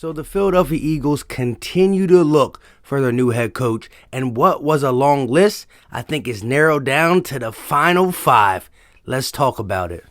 So the Philadelphia Eagles continue to look for their new head coach, and what was a long list, I think is narrowed down to the final five. Let's talk about it.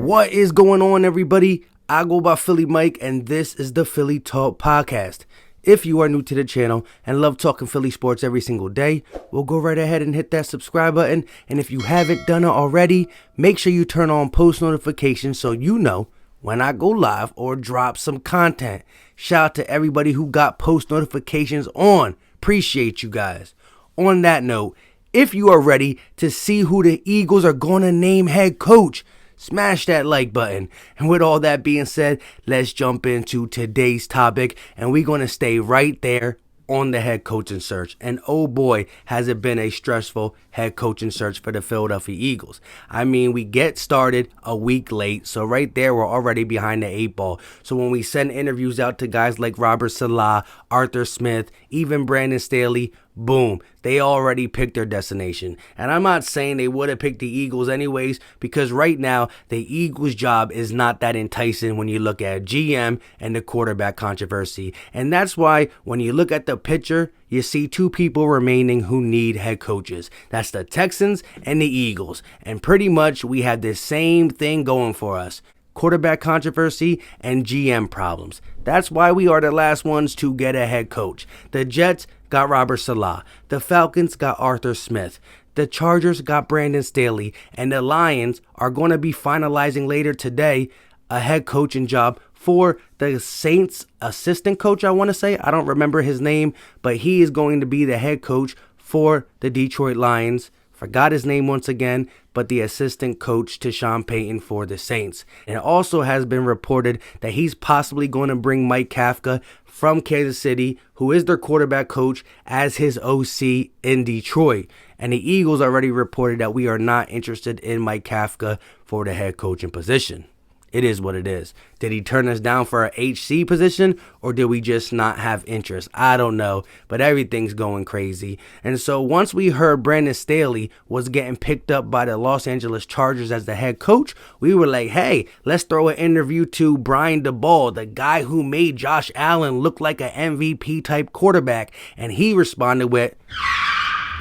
What is going on, everybody? I go by Philly Mike, and this is the Philly Talk Podcast. If you are new to the channel and love talking Philly sports every single day, we'll go right ahead and hit that subscribe button. And if you haven't done it already, make sure you turn on post notifications so you know when I go live or drop some content. Shout out to everybody who got post notifications on. Appreciate you guys. On that note, if you are ready to see who the Eagles are going to name head coach, smash that like button. And with all that being said, let's jump into today's topic. And we're going to stay right there on the head coaching search. And oh boy, has it been a stressful head coaching search for the Philadelphia Eagles. I mean, we get started a week late. So right there, we're already behind the 8 ball. So when we send interviews out to guys like Robert Saleh, Arthur Smith, even Brandon Staley, boom, they already picked their destination. And I'm not saying they would have picked the Eagles anyways, because right now the Eagles' job is not that enticing when you look at GM and the quarterback controversy. And that's why when you look at the picture, you see two people remaining who need head coaches. That's the Texans and the Eagles. And pretty much we have the same thing going for us: quarterback controversy and GM problems. That's why we are the last ones to get a head coach. The Jets got Robert Saleh. The Falcons got Arthur Smith. The Chargers got Brandon Staley. And the Lions are going to be finalizing later today a head coaching job for the Saints assistant coach, I want to say. I don't remember his name, but he is going to be the head coach for the Detroit Lions. Forgot his name once again, but the assistant coach to Sean Payton for the Saints. And it also has been reported that he's possibly going to bring Mike Kafka from Kansas City, who is their quarterback coach, as his OC in Detroit. And the Eagles already reported that we are not interested in Mike Kafka for the head coaching position. It is what it is. Did he turn us down for an HC position, or did we just not have interest? I don't know, but everything's going crazy. And so once we heard Brandon Staley was getting picked up by the Los Angeles Chargers as the head coach, we were like, hey, let's throw an interview to Brian DeBall, the guy who made Josh Allen look like an MVP type quarterback. And he responded with,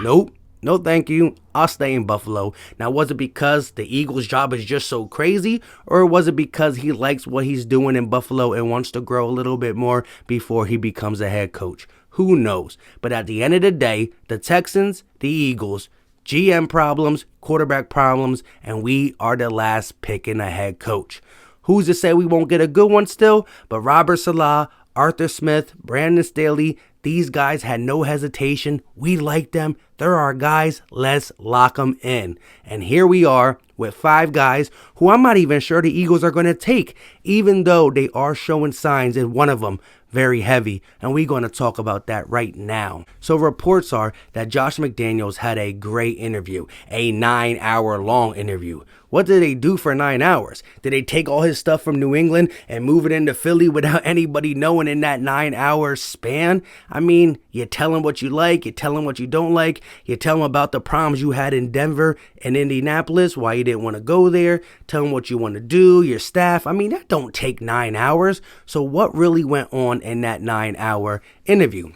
nope. No, thank you. I'll stay in Buffalo. Now, was it because the Eagles' job is just so crazy, or was it because he likes what he's doing in Buffalo and wants to grow a little bit more before he becomes a head coach? Who knows? But at the end of the day, the Texans, the Eagles, GM problems, quarterback problems, and we are the last pick in a head coach. Who's to say we won't get a good one still? But Robert Saleh, Arthur Smith, Brandon Staley, these guys had no hesitation. We like them. They're our guys. Let's lock them in. And here we are with 5 guys who I'm not even sure the Eagles are going to take, even though they are showing signs in one of them very heavy. And we're going to talk about that right now. So reports are that Josh McDaniels had a great interview, a 9-hour long interview. What did they do for 9 hours? Did they take all his stuff from New England and move it into Philly without anybody knowing in that 9-hour span? I mean, you tell him what you like, you tell him what you don't like, you tell him about the problems you had in Denver and Indianapolis, why you didn't want to go there, tell him what you want to do, your staff. I mean, that don't take 9 hours. So what really went on in that 9-hour interview?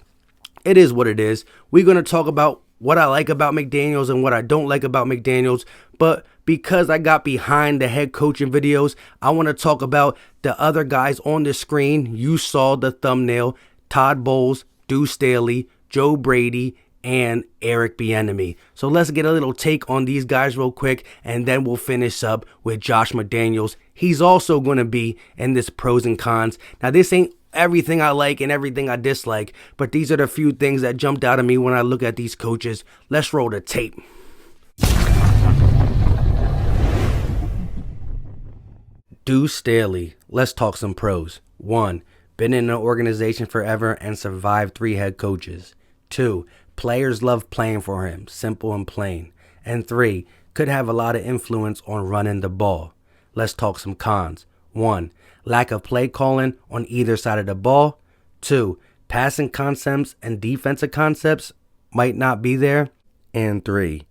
It is what it is. We're going to talk about what I like about McDaniels and what I don't like about McDaniels, but because I got behind the head coaching videos, I want to talk about the other guys on the screen. You saw the thumbnail: Todd Bowles, Deuce Staley, Joe Brady, and Eric Bieniemy. So let's get a little take on these guys real quick, and then we'll finish up with Josh McDaniels. He's also going to be in this pros and cons. Now, this ain't everything I like and everything I dislike, but these are the few things that jumped out at me when I look at these coaches. Let's roll the tape. Deuce Staley. Let's talk some pros. 1. Been in an organization forever and survived 3 head coaches. 2. Players love playing for him. Simple and plain. And 3. Could have a lot of influence on running the ball. Let's talk some cons. 1. Lack of play calling on either side of the ball. 2. Passing concepts and defensive concepts might not be there. And 3.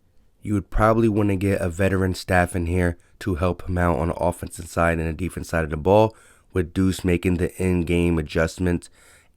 you would probably want to get a veteran staff in here to help him out on the offensive side and the defense side of the ball, with Deuce making the in-game adjustments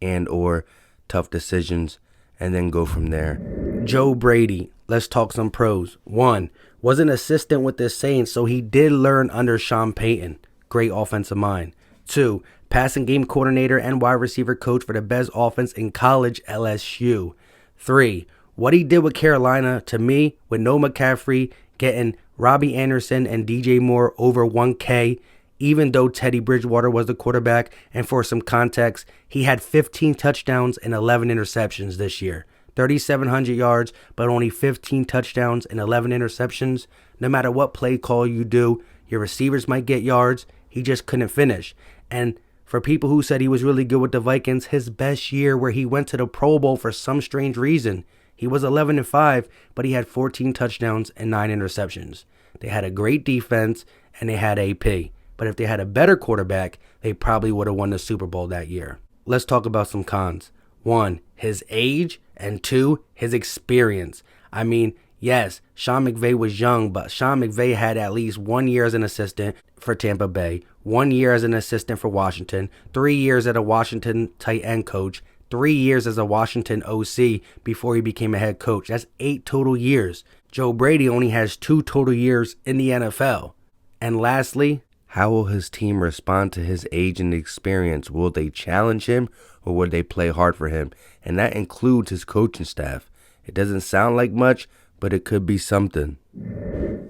and or tough decisions, and then go from there. Joe Brady, let's talk some pros. 1, was an assistant with the Saints, so he did learn under Sean Payton. Great offensive mind. 2, passing game coordinator and wide receiver coach for the best offense in college, LSU. 3, what he did with Carolina, to me, with no McCaffrey, getting Robbie Anderson and DJ Moore over 1K, even though Teddy Bridgewater was the quarterback. And for some context, he had 15 touchdowns and 11 interceptions this year. 3,700 yards, but only 15 touchdowns and 11 interceptions. No matter what play call you do, your receivers might get yards. He just couldn't finish. And for people who said he was really good with the Vikings, his best year where he went to the Pro Bowl for some strange reason, he was 11-5, but he had 14 touchdowns and 9 interceptions. They had a great defense and they had AP. But if they had a better quarterback, they probably would have won the Super Bowl that year. Let's talk about some cons. 1, his age, and 2, his experience. I mean, yes, Sean McVay was young, but Sean McVay had at least 1 year as an assistant for Tampa Bay, 1 year as an assistant for Washington, 3 years as a Washington tight end coach, 3 years as a Washington OC before he became a head coach. That's 8 total years. Joe Brady only has 2 total years in the NFL. And lastly, how will his team respond to his age and experience? Will they challenge him or will they play hard for him? And that includes his coaching staff. It doesn't sound like much, but it could be something.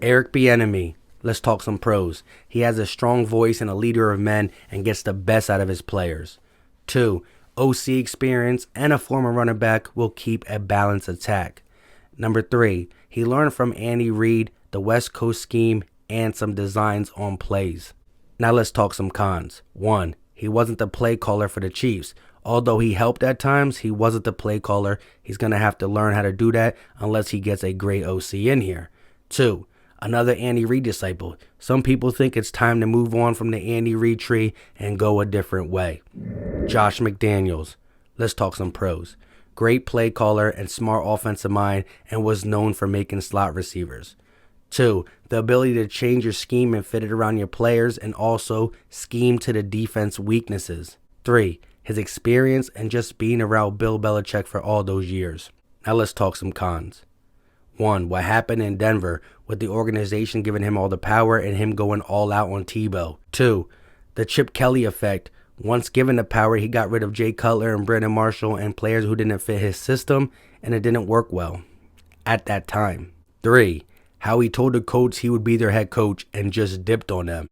Eric Bieniemy. Let's talk some pros. He has a strong voice and a leader of men and gets the best out of his players. 2, OC experience and a former running back will keep a balanced attack. Number 3, he learned from Andy Reid, the West Coast scheme, and some designs on plays. Now let's talk some cons. 1, he wasn't the play caller for the Chiefs. Although he helped at times, he wasn't the play caller. He's going to have to learn how to do that unless he gets a great OC in here. 2, another Andy Reid disciple. Some people think it's time to move on from the Andy Reid tree and go a different way. Josh McDaniels. Let's talk some pros. Great play caller and smart offensive mind, and was known for making slot receivers. 2, the ability to change your scheme and fit it around your players, and also scheme to the defense weaknesses. 3, his experience and just being around Bill Belichick for all those years. Now let's talk some cons. 1, what happened in Denver with the organization giving him all the power and him going all out on Tebow. 2, the Chip Kelly effect. Once given the power, he got rid of Jay Cutler and Brandon Marshall and players who didn't fit his system, and it didn't work well at that time. 3, how he told the coach he would be their head coach and just dipped on them.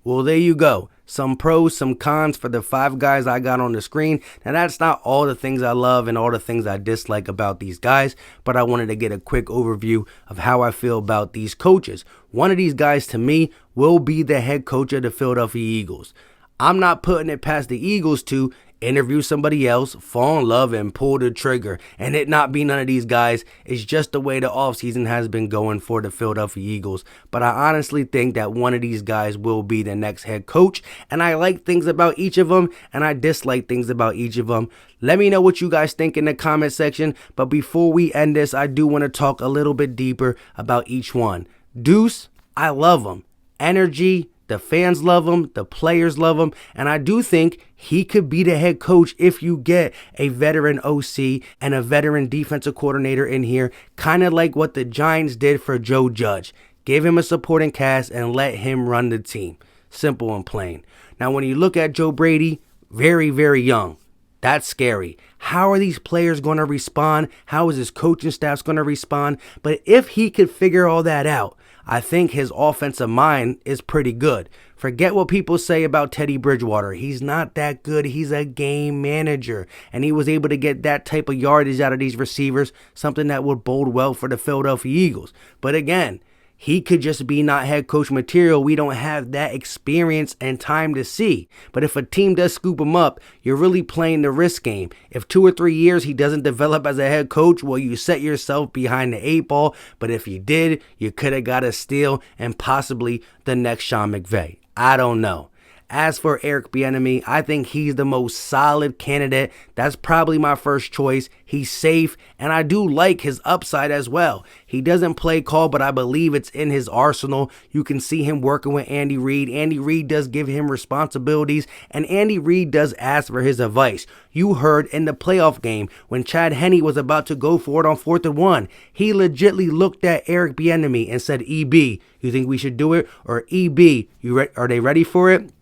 Well, there you go. Some pros, some cons for the 5 guys I got on the screen. Now, that's not all the things I love and all the things I dislike about these guys, but I wanted to get a quick overview of how I feel about these coaches. One of these guys, to me, will be the head coach of the Philadelphia Eagles. I'm not putting it past the Eagles to interview somebody else, fall in love, and pull the trigger, and it not be none of these guys. It's just the way the offseason has been going for the Philadelphia Eagles. But I honestly think that one of these guys will be the next head coach, and I like things about each of them, and I dislike things about each of them. Let me know what you guys think in the comment section, but before we end this, I do want to talk a little bit deeper about each one. Deuce, I love him. Energy, the fans love him, the players love him, and I do think he could be the head coach if you get a veteran OC and a veteran defensive coordinator in here, kind of like what the Giants did for Joe Judge. Give him a supporting cast and let him run the team. Simple and plain. Now, when you look at Joe Brady, very, very young. That's scary. How are these players going to respond? How is his coaching staff going to respond? But if he could figure all that out, I think his offensive mind is pretty good. Forget what people say about Teddy Bridgewater. He's not that good. He's a game manager. And he was able to get that type of yardage out of these receivers, something that would bode well for the Philadelphia Eagles. But again, he could just be not head coach material. We don't have that experience and time to see. But if a team does scoop him up, you're really playing the risk game. If 2 or 3 years he doesn't develop as a head coach, well, you set yourself behind the 8 ball. But if you did, you could have got a steal and possibly the next Sean McVay. I don't know. As for Eric Bieniemy, I think he's the most solid candidate. That's probably my first choice. He's safe, and I do like his upside as well. He doesn't play call, but I believe it's in his arsenal. You can see him working with Andy Reid. Andy Reid does give him responsibilities, and Andy Reid does ask for his advice. You heard in the playoff game when Chad Henne was about to go for it on 4th and 1, he legitimately looked at Eric Bieniemy and said, EB, you think we should do it? Or EB, are they ready for it?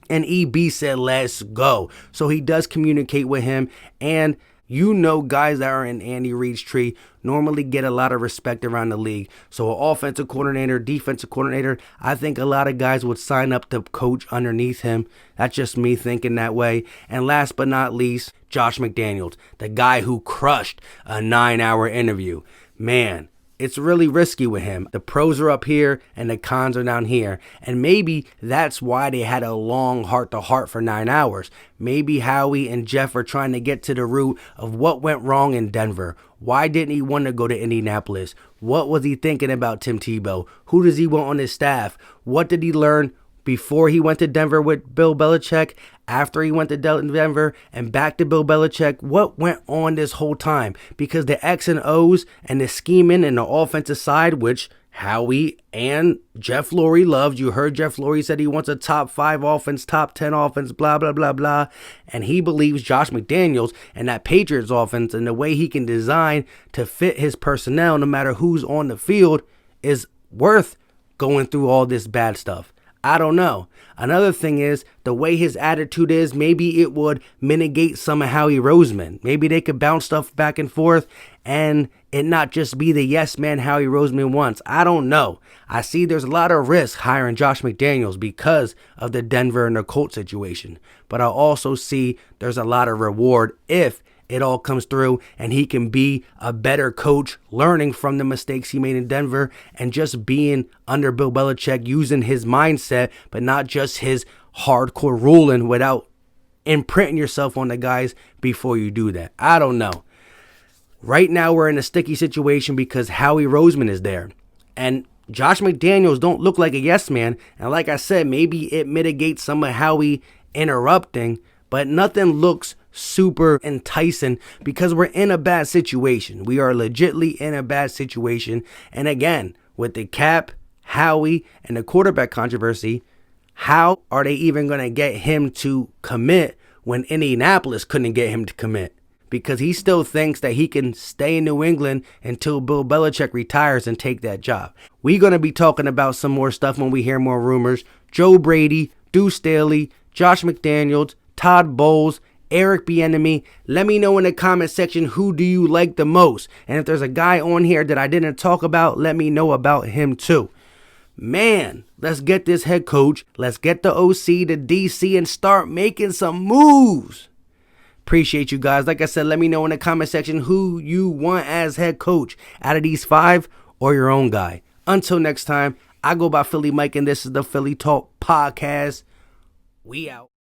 And EB said, let's go. So he does communicate with him. And you know, guys that are in Andy Reid's tree normally get a lot of respect around the league. So an offensive coordinator, defensive coordinator, I think a lot of guys would sign up to coach underneath him. That's just me thinking that way. And last but not least, Josh McDaniels, the guy who crushed a 9-hour interview. Man, it's really risky with him. The pros are up here and the cons are down here. And maybe that's why they had a long heart-to-heart for 9 hours. Maybe Howie and Jeff are trying to get to the root of what went wrong in Denver. Why didn't he want to go to Indianapolis? What was he thinking about Tim Tebow? Who does he want on his staff? What did he learn before he went to Denver with Bill Belichick, after he went to Denver, and back to Bill Belichick? What went on this whole time? Because the X and O's and the scheming and the offensive side, which Howie and Jeff Lurie loved. You heard Jeff Lurie said he wants a top 5 offense, top 10 offense, blah, blah, blah, blah. And he believes Josh McDaniels and that Patriots offense and the way he can design to fit his personnel, no matter who's on the field, is worth going through all this bad stuff. I don't know. Another thing is the way his attitude is, maybe it would mitigate some of Howie Roseman. Maybe they could bounce stuff back and forth and it not just be the yes man Howie Roseman wants. I don't know. I see there's a lot of risk hiring Josh McDaniels because of the Denver and the Colts situation. But I also see there's a lot of reward if it all comes through and he can be a better coach, learning from the mistakes he made in Denver and just being under Bill Belichick, using his mindset, but not just his hardcore ruling without imprinting yourself on the guys before you do that. I don't know. Right now we're in a sticky situation because Howie Roseman is there. And Josh McDaniels don't look like a yes man. And like I said, maybe it mitigates some of Howie interrupting, but nothing looks super enticing because we're in a bad situation. We are legitimately in a bad situation. And again, with the cap, Howie, and the quarterback controversy, how are they even going to get him to commit when Indianapolis couldn't get him to commit? Because he still thinks that he can stay in New England until Bill Belichick retires and take that job. We're going to be talking about some more stuff when we hear more rumors. Joe Brady, Deuce Staley, Josh McDaniels, Todd Bowles, Eric Bieniemy. Let me know in the comment section, who do you like the most? And if there's a guy on here that I didn't talk about, let me know about him too. Man, let's get this head coach. Let's get the OC to DC and start making some moves. Appreciate you guys. Like I said, let me know in the comment section who you want as head coach out of these 5 or your own guy. Until next time, I go by Philly Mike and this is the Philly Talk Podcast. We out.